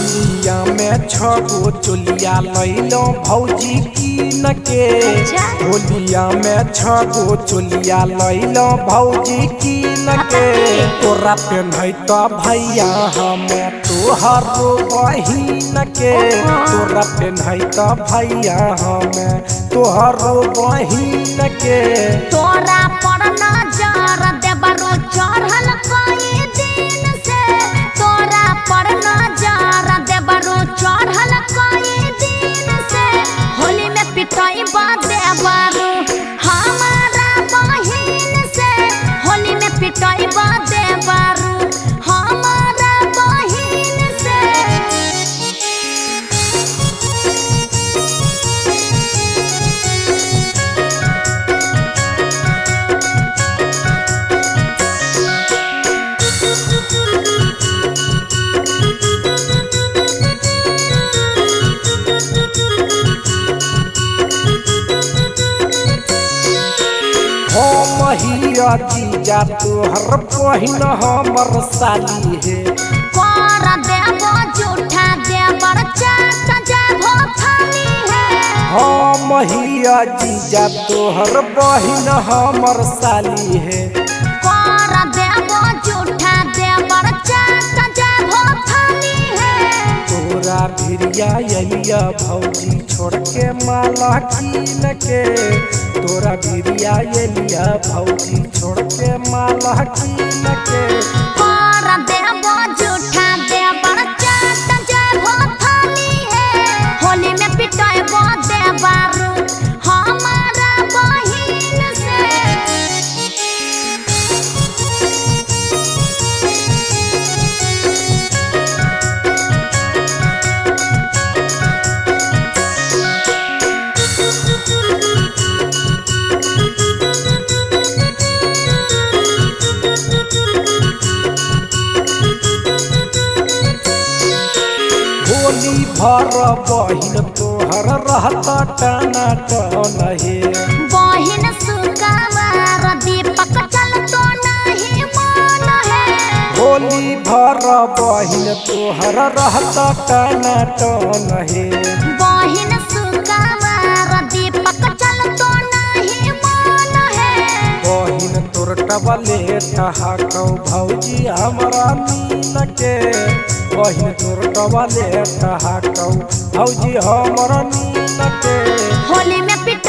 होलिया में छगो चोलिया लैलो भौजी कीन के। होलिया में छगो चोलिया लैलो भौजी कीन के। तोरा पेन्है त भैया हमें तोहर बहिन के। तोरा पेन्है त भैया हमें तोहर बहिन के। तोरा पर नजर देबरो चढ़ल कई दिन से। तोरा पर नजर देबरो चढ़ल कई दिन से। होली में पिटाई देबरो हमारा बहिन से। होली में पिटाई देबरो हमारा बहिन से। महिया जीजा तोहर बहिन हमर साली है। कर देबो झूठा देबर चाट जेबो खाली है। महिया जीजा तोहर बहिन हमर साली है। कर देबो झूठा देबर चाट जेबो खाली है। तोरा भिरिया एलिया भौजी छोड़ के माला कीन के। तोरा भिरिया एलिया भौजी छोड़ के माला कीन के। कर देबो झूठा देबर चाट जेबो खाली है। होली में पिटाइबो देबरो हमारा बहिन से। होली भर बहिन तोहर रहता टाना टन हे। बहिन सुकावार दीपक चल तो नहीं मन है। होली भर बहिन तोहर रहता टाना टन हे। बहिन सुकावार दीपक चल तो नहीं मन है। बहिन तोर टबले ठहाकौ भौजी हमरा मीन के। बहिन तोर टबले ठहाकौ भौजी हमरा मीन के। होली में पिट